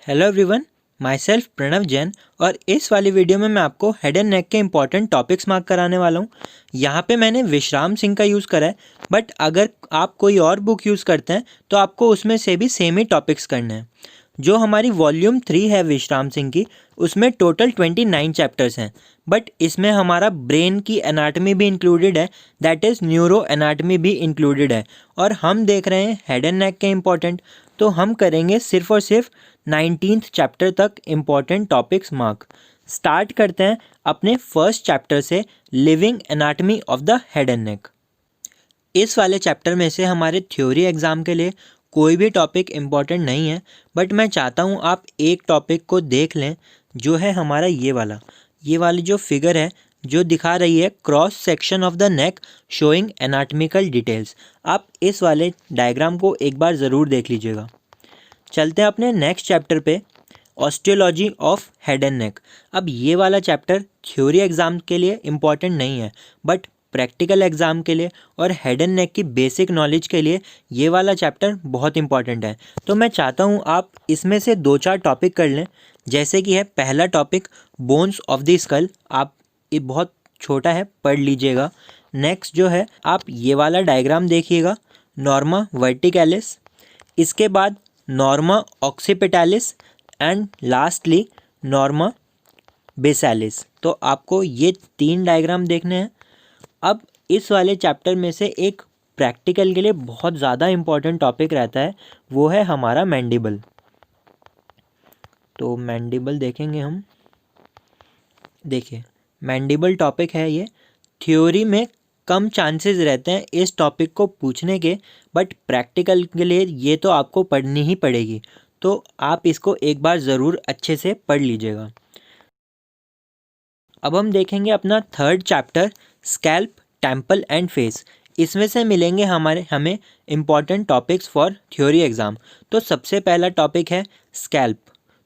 Hello everyone, myself Pranav Jain. और इस वाली वीडियो में मैं आपको हेड एंड नेक के इंपॉर्टेंट टॉपिक्स मार्क कराने वाला हूँ। यहाँ पे मैंने विश्राम सिंह का यूज़ करा है, बट अगर आप कोई और बुक यूज़ करते हैं तो आपको उसमें से भी सेम ही टॉपिक्स करने हैं। जो हमारी वॉल्यूम 3 है विश्राम सिंह की, उसमें टोटल 29 चैप्टर्स हैं, बट इसमें हमारा ब्रेन की एनाटमी भी इंक्लूडेड है, दैट इज़ न्यूरो एनाटमी भी इंक्लूडेड है। और हम देख रहे हैं हेड एंड नेक के इंपॉर्टेंट, तो हम करेंगे सिर्फ और सिर्फ 19th चैप्टर तक इम्पॉर्टेंट टॉपिक्स मार्क। स्टार्ट करते हैं अपने फर्स्ट चैप्टर से, living anatomy of the head and neck. इस वाले चैप्टर में से हमारे थ्योरी एग्ज़ाम के लिए कोई भी टॉपिक इम्पॉर्टेंट नहीं है, बट मैं चाहता हूँ आप एक टॉपिक को देख लें, जो है हमारा ये वाली जो फिगर है जो दिखा रही है cross section of the neck showing anatomical details. आप इस वाले डायग्राम को एक बार ज़रूर देख लीजिएगा। चलते हैं अपने नेक्स्ट चैप्टर पे, osteology of head and neck. अब ये वाला चैप्टर थ्योरी एग्ज़ाम के लिए इम्पॉर्टेंट नहीं है, बट प्रैक्टिकल एग्ज़ाम के लिए और हेड एंड नेक की बेसिक नॉलेज के लिए ये वाला चैप्टर बहुत इंपॉर्टेंट है। तो मैं चाहता हूँ आप इसमें से 2-4 टॉपिक कर लें, जैसे कि है पहला topic bones of the skull. आप ये बहुत छोटा है, पढ़ लीजिएगा। नेक्स्ट जो है आप ये वाला डायग्राम देखिएगा, नॉर्मा वर्टिकैलिस, इसके बाद norma occipitalis and lastly norma basalis. तो आपको ये 3 डायग्राम देखने हैं। अब इस वाले चैप्टर में से एक प्रैक्टिकल के लिए बहुत ज़्यादा इम्पॉर्टेंट टॉपिक रहता है, वो है हमारा मैंडिबल। तो मैंडिबल देखेंगे हम। देखिए, मैंडिबल टॉपिक है ये। थ्योरी में कम चांसेस रहते हैं इस टॉपिक को पूछने के, बट प्रैक्टिकल के लिए ये तो आपको पढ़नी ही पड़ेगी, तो आप इसको एक बार ज़रूर अच्छे से पढ़ लीजिएगा। अब हम देखेंगे अपना third chapter, scalp, temple and face. इसमें से मिलेंगे हमें important topics for theory exam. तो सबसे पहला टॉपिक है स्कैल्प।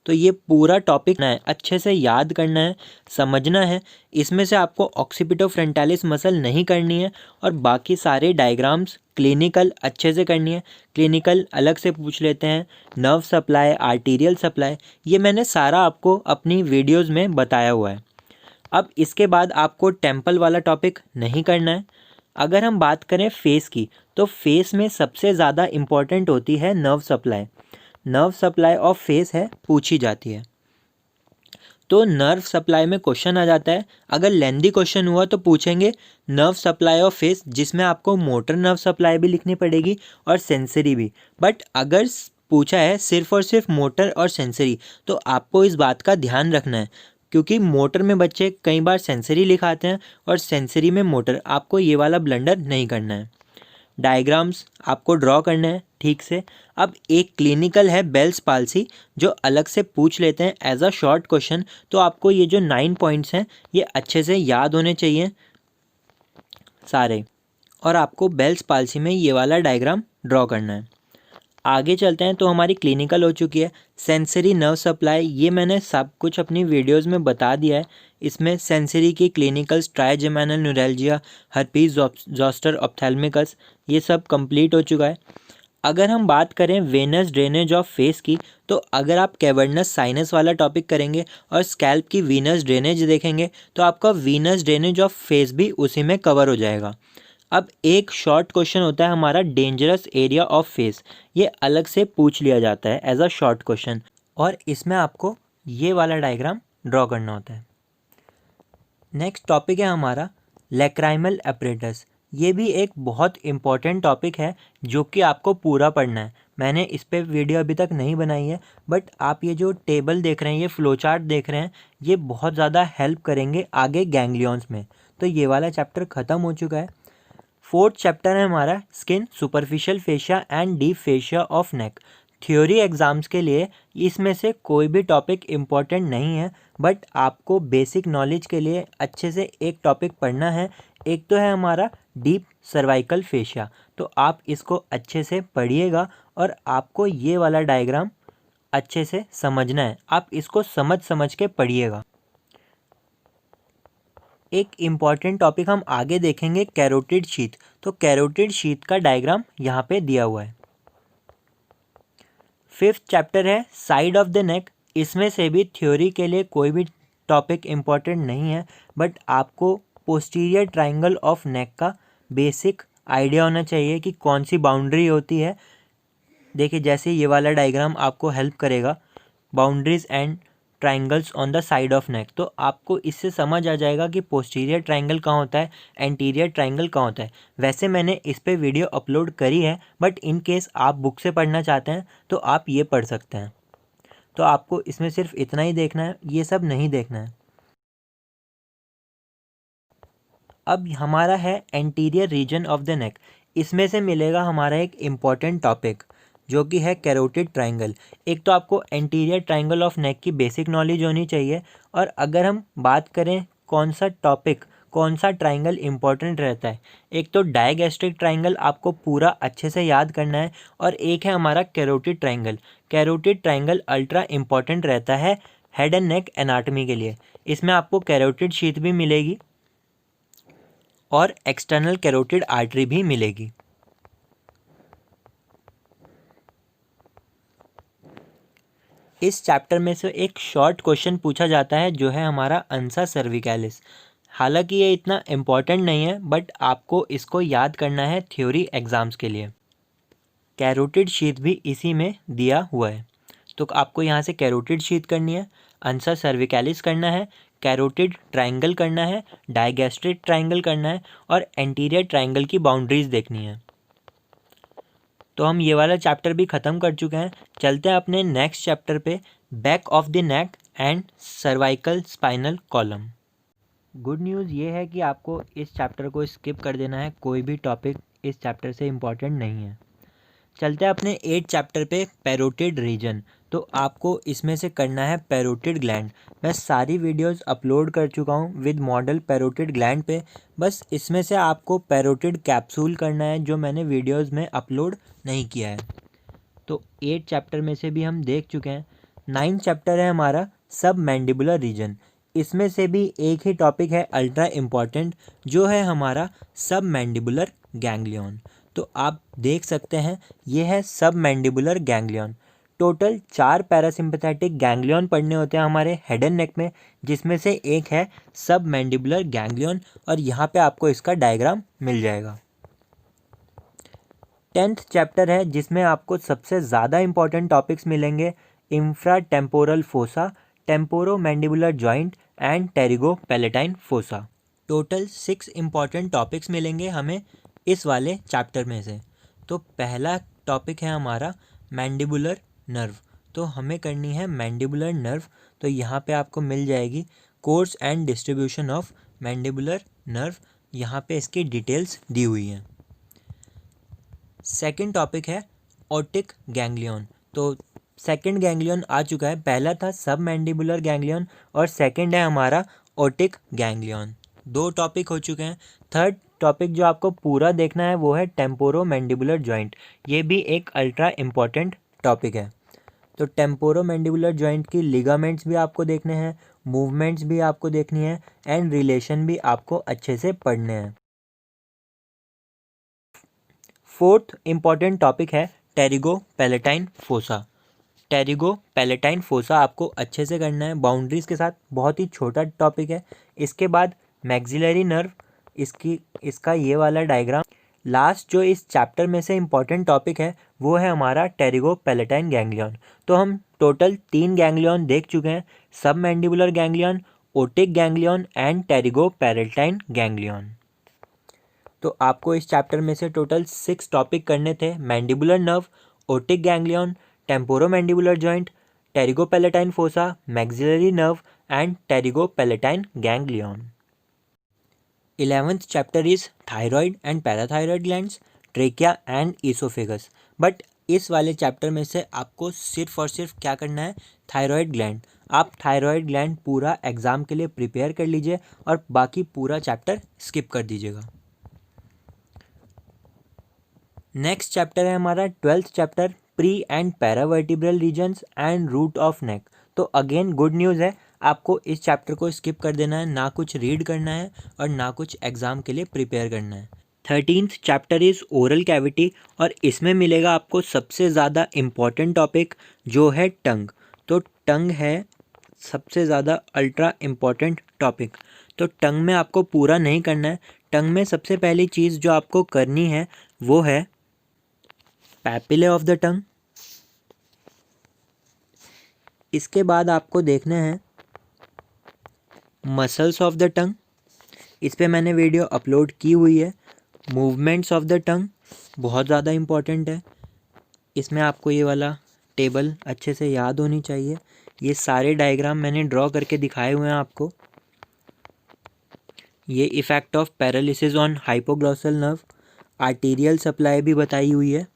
तो ये पूरा टॉपिक ना है, अच्छे से याद करना है, समझना है। इसमें से आपको ऑक्सीपिटोफ्रंटालिस मसल नहीं करनी है, और बाकी सारे डायग्राम्स क्लिनिकल अच्छे से करनी है। क्लिनिकल अलग से पूछ लेते हैं, नर्व सप्लाई, आर्टीरियल सप्लाई, ये मैंने सारा आपको अपनी वीडियोस में बताया हुआ है। अब इसके बाद आपको टेम्पल वाला टॉपिक नहीं करना है। अगर हम बात करें फेस की, तो फेस में सबसे ज़्यादा इम्पॉर्टेंट होती है nerve supply. Nerve supply of face है, पूछी जाती है। तो नर्व सप्लाई में क्वेश्चन आ जाता है, अगर लेंदी क्वेश्चन हुआ तो पूछेंगे नर्व सप्लाई ऑफ फेस, जिसमें आपको मोटर नर्व सप्लाई भी लिखनी पड़ेगी और सेंसरी भी। बट अगर पूछा है सिर्फ और सिर्फ मोटर और सेंसरी, तो आपको इस बात का ध्यान रखना है, क्योंकि मोटर में बच्चे कई बार सेंसरी लिखाते हैं और सेंसरी में मोटर। आपको ये वाला ब्लंडर नहीं करना है। डायग्राम्स आपको ड्रॉ करना है ठीक से। अब एक क्लिनिकल है बेल्स पाल्सी, जो अलग से पूछ लेते हैं एज अ शॉर्ट क्वेश्चन। तो आपको ये जो 9 पॉइंट्स हैं ये अच्छे से याद होने चाहिए सारे, और आपको बेल्स पाल्सी में ये वाला डायग्राम ड्रॉ करना है। आगे चलते हैं, तो हमारी क्लिनिकल हो चुकी है। सेंसरी नर्व सप्लाई, ये मैंने सब कुछ अपनी वीडियोस में बता दिया है। इसमें सेंसरी की clinical trigeminal neuralgia, herpes zoster ophthalmicus, ये सब कंप्लीट हो चुका है। अगर हम बात करें वेनस ड्रेनेज ऑफ फेस की, तो अगर आप कैवर्नस साइनस वाला टॉपिक करेंगे और स्कैल्प की वीनस ड्रेनेज देखेंगे, तो आपका वीनस ड्रेनेज ऑफ फेस भी उसी में कवर हो जाएगा। अब एक शॉर्ट क्वेश्चन होता है हमारा डेंजरस एरिया ऑफ फेस, ये अलग से पूछ लिया जाता है एज अ शॉर्ट क्वेश्चन, और इसमें आपको ये वाला डायग्राम ड्रॉ करना होता है। नेक्स्ट टॉपिक है हमारा लैक्राइमल अपरेटस। ये भी एक बहुत इम्पॉर्टेंट टॉपिक है जो कि आपको पूरा पढ़ना है। मैंने इस पर वीडियो अभी तक नहीं बनाई है, बट आप ये जो टेबल देख रहे हैं, ये फ्लो चार्ट देख रहे हैं, ये बहुत ज़्यादा हेल्प करेंगे आगे गैंग्लियंस में। तो ये वाला चैप्टर ख़त्म हो चुका है। फोर्थ चैप्टर है हमारा skin, superficial fascia and deep fascia of neck. Theory exams के लिए इसमें से कोई भी टॉपिक इम्पॉर्टेंट नहीं है, बट आपको बेसिक नॉलेज के लिए अच्छे से एक टॉपिक पढ़ना है। एक तो है हमारा डीप सर्वाइकल फेशिया, तो आप इसको अच्छे से पढ़िएगा, और आपको ये वाला डायग्राम अच्छे से समझना है। आप इसको समझ समझ के पढ़िएगा। एक इम्पॉर्टेंट टॉपिक हम आगे देखेंगे, कैरोटिड शीथ। तो कैरोटिड शीथ का डायग्राम यहाँ पे दिया हुआ है। फिफ्थ चैप्टर है साइड ऑफ द नेक। इसमें से भी थ्योरी के लिए कोई भी टॉपिक इम्पॉर्टेंट नहीं है, बट आपको पोस्टीरियर ट्रायंगल ऑफ नेक का बेसिक आइडिया होना चाहिए कि कौन सी बाउंड्री होती है। देखिए जैसे ये वाला डायग्राम आपको हेल्प करेगा, boundaries and triangles on the side of neck. तो आपको इससे समझ आ जाएगा कि पोस्टीरियर ट्रायंगल कहाँ होता है, एंटीरियर ट्रायंगल कहाँ होता है। वैसे मैंने इस पे वीडियो अपलोड करी है, बट इन केस आप बुक से पढ़ना चाहते हैं तो आप ये पढ़ सकते हैं। तो आपको इसमें सिर्फ इतना ही देखना है, ये सब नहीं देखना है। अब हमारा है anterior reason of the neck. इसमें से मिलेगा हमारा एक इम्पॉर्टेंट टॉपिक जो कि है कैरोटिड ट्रायंगल। एक तो आपको एंटीरियर ट्रायंगल ऑफ नेक की बेसिक नॉलेज होनी चाहिए, और अगर हम बात करें कौन सा टॉपिक, कौन सा ट्रायंगल इम्पॉर्टेंट रहता है, एक तो डायगैस्ट्रिक ट्रायंगल आपको पूरा अच्छे से याद करना है, और एक है हमारा carotid triangle. Carotid triangle ultra important रहता है हेड एंड नेक एनाटमी के लिए। इसमें आपको कैरोटिड शीथ भी मिलेगी और एक्सटर्नल कैरोटिड आर्टरी भी मिलेगी। इस चैप्टर में से एक शॉर्ट क्वेश्चन पूछा जाता है जो है हमारा अंसा सर्विकैलिस। हालांकि ये इतना इम्पॉर्टेंट नहीं है, बट आपको इसको याद करना है थ्योरी एग्जाम्स के लिए। कैरोटिड शीथ भी इसी में दिया हुआ है, तो आपको यहाँ से कैरोटिड शीथ करनी है, अंसा सर्विकैलिस करना है, कैरोटिड ट्रायंगल करना है, डायगैस्ट्रिक ट्रायंगल करना है, और एंटीरियर ट्रायंगल की बाउंड्रीज देखनी है। तो हम ये वाला चैप्टर भी ख़त्म कर चुके हैं। चलते हैं अपने नेक्स्ट चैप्टर पे, back of the neck and cervical spinal column. Good news ये है कि आपको इस चैप्टर को स्किप कर देना है, कोई भी टॉपिक इस चैप्टर से इम्पॉर्टेंट नहीं है। चलते हैं अपने 8 चैप्टर पे, पैरोटिड रीजन। तो आपको इसमें से करना है पैरोटिड ग्लैंड। मैं सारी वीडियोस अपलोड कर चुका हूँ विद मॉडल पैरोटिड ग्लैंड पे, बस इसमें से आपको पैरोटिड कैप्सूल करना है जो मैंने वीडियोस में अपलोड नहीं किया है। तो 8 चैप्टर में से भी हम देख चुके हैं। 9 चैप्टर है हमारा सब मैंडिबुलर रीजन। इसमें से भी एक ही टॉपिक है अल्ट्रा इम्पॉर्टेंट, जो है हमारा सब मैंडिबुलर गैंग्लियन। तो आप देख सकते हैं ये है सब mandibular ganglion. Total 4 parasympathetic ganglion पढ़ने होते हैं हमारे हेड एंड नेक में, जिसमें से एक है सब मैंडिबुलर गैंग्लियन, और यहाँ पे आपको इसका डायग्राम मिल जाएगा। 10th चैप्टर है जिसमें आपको सबसे ज़्यादा इंपॉर्टेंट टॉपिक्स मिलेंगे, infra temporal fossa, temporo mandibular joint and pterygo palatine fossa. Total 6 important topics मिलेंगे हमें इस वाले चैप्टर में से। तो पहला टॉपिक है हमारा मैंडिबुलर नर्व। तो हमें करनी है मैंडिबुलर नर्व। तो यहाँ पे आपको मिल जाएगी course and distribution of mandibular nerve, यहाँ पे इसकी डिटेल्स दी हुई हैं। सेकंड टॉपिक है ओटिक गैंग्लियन। तो सेकंड गैंग्लियन आ चुका है, पहला था सब मैंडिबुलर गैंग्लियन और सेकंड है हमारा ओटिक गैंग्लियन। 2 टॉपिक हो चुके हैं। थर्ड टॉपिक जो आपको पूरा देखना है वो है टेम्पोरो मैंडिबुलर जॉइंट। ये भी एक अल्ट्रा इम्पॉर्टेंट टॉपिक है। तो टेम्पोरो मैंडिबुलर जॉइंट की लिगामेंट्स भी आपको देखने हैं, मूवमेंट्स भी आपको देखनी है, एंड रिलेशन भी आपको अच्छे से पढ़ने हैं। फोर्थ इंपॉर्टेंट टॉपिक है pterygo palatine fossa. Pterygo palatine fossa आपको अच्छे से करना है बाउंड्रीज के साथ, बहुत ही छोटा टॉपिक है। इसके बाद मैक्सिलरी नर्व, इसका ये वाला डायग्राम। लास्ट जो इस चैप्टर में से इम्पॉर्टेंट टॉपिक है वो है हमारा टेरिगो पैलेटाइन गैंग्लियन। तो हम टोटल 3 गैंग्लियन देख चुके हैं, सब mandibular ganglion, otic ganglion and pterygo palatine ganglion. तो आपको इस चैप्टर में से टोटल 6 टॉपिक करने थे, mandibular nerve, otic ganglion, temporo mandibular joint, pterygo palatine fossa, maxillary nerve and pterygo palatine ganglion. 11th chapter is thyroid and parathyroid glands, trachea and oesophagus. But इस वाले chapter में से आपको सिर्फ और सिर्फ क्या करना है, थायराइड ग्लैंड। आप थायराइड ग्लैंड पूरा एग्जाम के लिए प्रिपेयर कर लीजिए और बाकी पूरा चैप्टर स्किप कर दीजिएगा। नेक्स्ट चैप्टर है हमारा 12th chapter, pre and paravertebral regions and root of neck. तो अगेन गुड न्यूज़ है, आपको इस चैप्टर को स्किप कर देना है, ना कुछ रीड करना है और ना कुछ एग्ज़ाम के लिए प्रिपेयर करना है। 13th chapter is oral cavity और इसमें मिलेगा आपको सबसे ज़्यादा इम्पॉर्टेंट टॉपिक जो है टंग। तो टंग है सबसे ज़्यादा अल्ट्रा इम्पॉर्टेंट टॉपिक। तो टंग में आपको पूरा नहीं करना है। टंग में सबसे पहली चीज़ जो आपको करनी है वो है पैपिले ऑफ द टंग। इसके बाद आपको देखना है मसल्स ऑफ द टंग, इस पे मैंने वीडियो अपलोड की हुई है। मूवमेंट्स ऑफ द टंग बहुत ज़्यादा इम्पॉर्टेंट है, इसमें आपको ये वाला टेबल अच्छे से याद होनी चाहिए। ये सारे डायग्राम मैंने ड्रॉ करके दिखाए हुए हैं आपको। ये effect of paralysis on hypoglossal nerve, arterial supply भी बताई हुई है।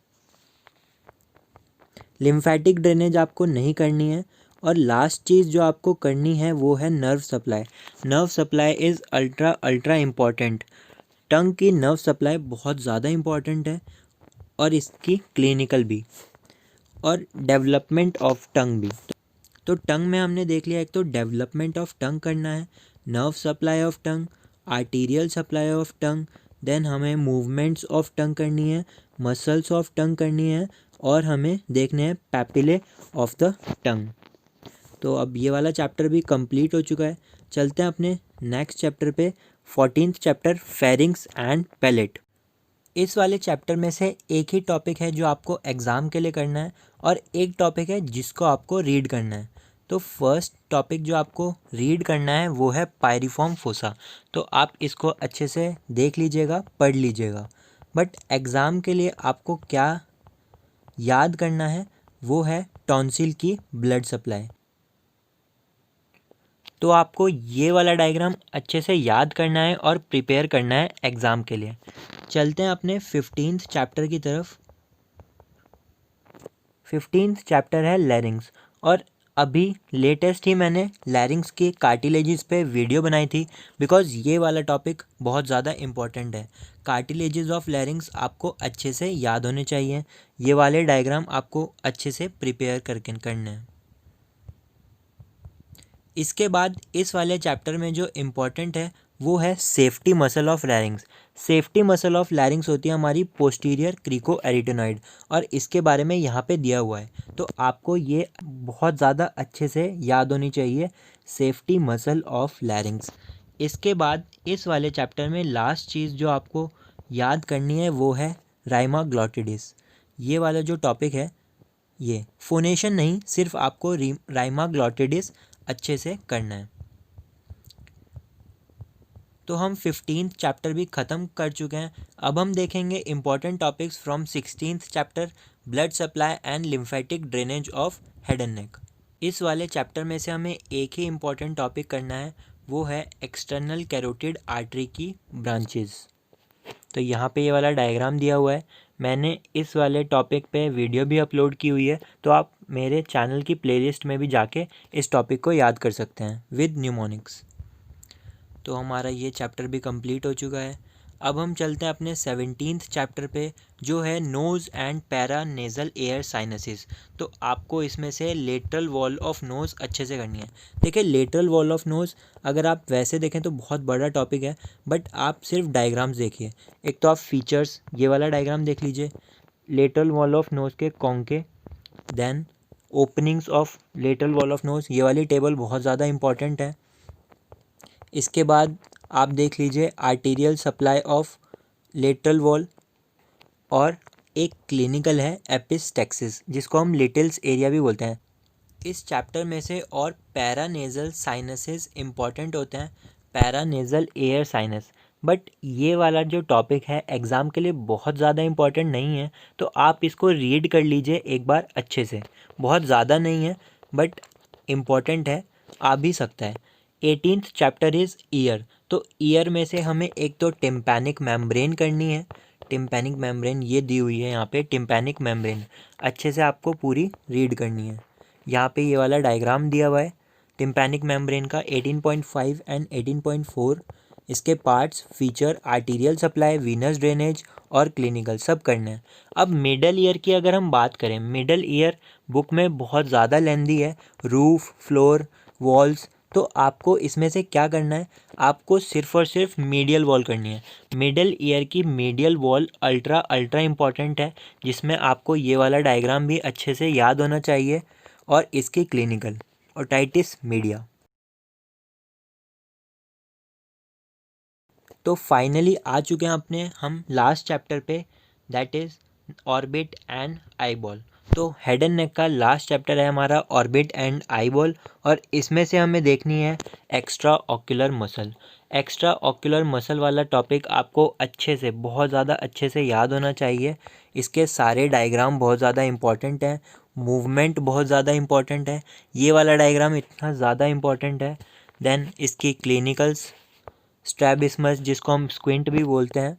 लिम्फेटिक ड्रेनेज आपको नहीं करनी है। और लास्ट चीज़ जो आपको करनी है वो है nerve supply. Nerve supply is ultra ultra important. Tongue की नर्व सप्लाई बहुत ज़्यादा इम्पॉर्टेंट है और इसकी क्लिनिकल भी और डेवलपमेंट ऑफ टंग भी। तो टंग में हमने देख लिया, एक तो डेवलपमेंट ऑफ टंग करना है, nerve supply of tongue, arterial supply of tongue, then हमें मूवमेंट्स ऑफ टंग करनी है, मसल्स ऑफ टंग करनी है और हमें देखने हैं पैपिले ऑफ द टंग। तो अब ये वाला चैप्टर भी कंप्लीट हो चुका है। चलते हैं अपने नेक्स्ट चैप्टर पे, 14th chapter pharynx and palette. इस वाले चैप्टर में से एक ही टॉपिक है जो आपको एग्ज़ाम के लिए करना है और एक टॉपिक है जिसको आपको रीड करना है। तो फर्स्ट टॉपिक जो आपको रीड करना है वो है पायरिफॉर्म फोसा। तो आप इसको अच्छे से देख लीजिएगा, पढ़ लीजिएगा। बट एग्ज़ाम के लिए आपको क्या याद करना है वो है टॉन्सिल की ब्लड सप्लाई। तो आपको ये वाला डायग्राम अच्छे से याद करना है और प्रिपेयर करना है एग्ज़ाम के लिए। चलते हैं अपने 15th चैप्टर की तरफ। 15th चैप्टर है लैरिंग्स और अभी लेटेस्ट ही मैंने लैरिंग्स की कार्टिलेजेस पे वीडियो बनाई थी बिकॉज़ ये वाला टॉपिक बहुत ज़्यादा इम्पॉर्टेंट है। कार्टिलेजेस ऑफ लैरिंग्स आपको अच्छे से याद होने चाहिए। ये वाले डायग्राम आपको अच्छे से प्रिपेयर करके करने हैं। इसके बाद इस वाले चैप्टर में जो इम्पॉर्टेंट है वो है safety muscle of लैरिंग्स। Safety muscle of लैरिंग्स होती है हमारी पोस्टीरियर क्रिको एरिटेनॉइड और इसके बारे में यहाँ पे दिया हुआ है। तो आपको ये बहुत ज़्यादा अच्छे से याद होनी चाहिए, सेफ्टी मसल ऑफ लैरिंग्स। इसके बाद इस वाले चैप्टर में लास्ट चीज़ जो आपको याद करनी है वो है राइमा ग्लॉटिडिस। ये वाला जो टॉपिक है, ये फोनेशन नहीं, सिर्फ आपको राइमा ग्लॉटिडिस अच्छे से करना है। तो हम 15th चैप्टर भी ख़त्म कर चुके हैं। अब हम देखेंगे important topics from 16th chapter, blood supply and lymphatic drainage of head and neck. इस वाले चैप्टर में से हमें एक ही इम्पॉर्टेंट टॉपिक करना है, वो है एक्सटर्नल कैरोटिड आर्टरी की ब्रांचेस। तो यहाँ पे ये वाला डायग्राम दिया हुआ है। मैंने इस वाले टॉपिक पे वीडियो भी अपलोड की हुई है, तो आप मेरे चैनल की प्लेलिस्ट में भी जाके इस टॉपिक को याद कर सकते हैं विद न्यूमोनिक्स। तो हमारा ये चैप्टर भी कंप्लीट हो चुका है। अब हम चलते हैं अपने 17th चैप्टर पे जो है nose and paranasal air sinuses. तो आपको इसमें से लेटरल वॉल ऑफ नोज़ अच्छे से करनी है। देखिए लेटरल वॉल ऑफ नोज़ अगर आप वैसे देखें तो बहुत बड़ा टॉपिक है, बट आप सिर्फ डायग्राम्स देखिए। एक तो आप फीचर्स, ये वाला डायग्राम देख लीजिए, लेटरल वॉल ऑफ नोज़ के conchae, then openings of lateral wall of nose, ये वाली टेबल बहुत ज़्यादा इंपॉर्टेंट है। इसके बाद आप देख लीजिए arterial supply of lateral wall और एक क्लिनिकल है एपिस्टेक्सिस जिसको हम लिटिल्स एरिया भी बोलते हैं। इस चैप्टर में से और पैरानेज़ल साइनसेस इंपॉर्टेंट होते हैं, पैरानेज़ल एयर साइनस। बट ये वाला जो टॉपिक है एग्ज़ाम के लिए बहुत ज़्यादा इंपॉर्टेंट नहीं है, तो आप इसको रीड कर लीजिए एक बार अच्छे से। बहुत ज़्यादा नहीं है बट इम्पॉर्टेंट है, आ भी सकता है। 18th chapter is year. तो ईयर में से हमें एक तो टिम्पैनिक मेम्ब्रेन करनी है। टिम्पैनिक मेम्ब्रेन ये दी हुई है यहाँ पे, टिम्पैनिक मेम्ब्रेन अच्छे से आपको पूरी रीड करनी है। यहाँ पे ये वाला डायग्राम दिया हुआ है टिम्पैनिक मेम्ब्रेन का 18.5 एंड 18.4। इसके parts, feature, arterial supply, Venus drainage और क्लिनिकल सब करने हैं। अब मिडल ईयर की अगर हम बात करें, मिडल ईयर बुक में बहुत ज़्यादा लेंदी है। रूफ, फ्लोर, वॉल्स तो आपको इसमें से क्या करना है, आपको सिर्फ और सिर्फ मीडियल वॉल करनी है। मिडल ईयर की मीडियल वॉल अल्ट्रा इम्पॉर्टेंट है, जिसमें आपको ये वाला डायग्राम भी अच्छे से याद होना चाहिए और इसकी क्लिनिकल ओटाइटिस मीडिया। तो फाइनली आ चुके हैं अपने हम लास्ट चैप्टर पे, that is orbit and eye ball. तो हेड एंड नेक का लास्ट चैप्टर है हमारा ऑर्बिट एंड आई बॉल, और इसमें से हमें देखनी है extra ocular muscle. Extra ocular muscle वाला टॉपिक आपको अच्छे से, बहुत ज़्यादा अच्छे से याद होना चाहिए। इसके सारे डायग्राम बहुत ज़्यादा इंपॉर्टेंट हैं, मूवमेंट बहुत ज़्यादा इंपॉर्टेंट है, ये वाला डायग्राम इतना ज़्यादा इंपॉर्टेंट है। देन इसकी क्लिनिकल्स, स्ट्रैबिस्मस जिसको हम स्क्विंट भी बोलते हैं,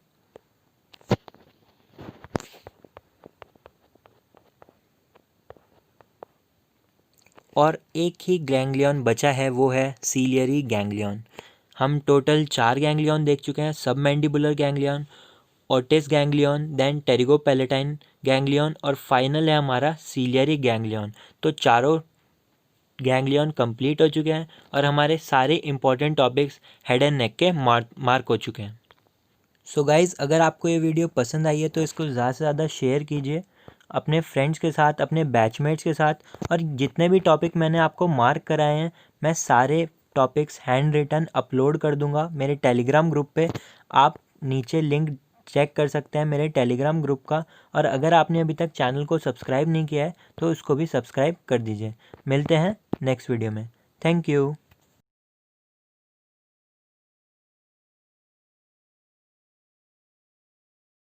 और एक ही गैंग्लियन बचा है, वो है सीलियरी गैंग्लियन। हम टोटल 4 गैंग्लियन देख चुके हैं, सब mandibular ganglion, otic ganglion, then pterygopalatine ganglion, और फाइनल है हमारा सीलियरी गैंग्लियन। तो चारों गैंग्लियन कंप्लीट हो चुके हैं और हमारे सारे important topics head and neck के मार्क हो चुके हैं। सो गाइज़, अगर आपको ये वीडियो पसंद आई है तो इसको ज़्यादा से ज़्यादा शेयर कीजिए अपने फ्रेंड्स के साथ, अपने बैचमेट्स के साथ। और जितने भी टॉपिक मैंने आपको मार्क कराए हैं, मैं सारे टॉपिक्स हैंड रिटन अपलोड कर दूंगा मेरे टेलीग्राम ग्रुप पे। आप नीचे लिंक चेक कर सकते हैं मेरे टेलीग्राम ग्रुप का। और अगर आपने अभी तक चैनल को सब्सक्राइब नहीं किया है तो उसको भी सब्सक्राइब कर दीजिए। मिलते हैं नेक्स्ट वीडियो में। Thank you.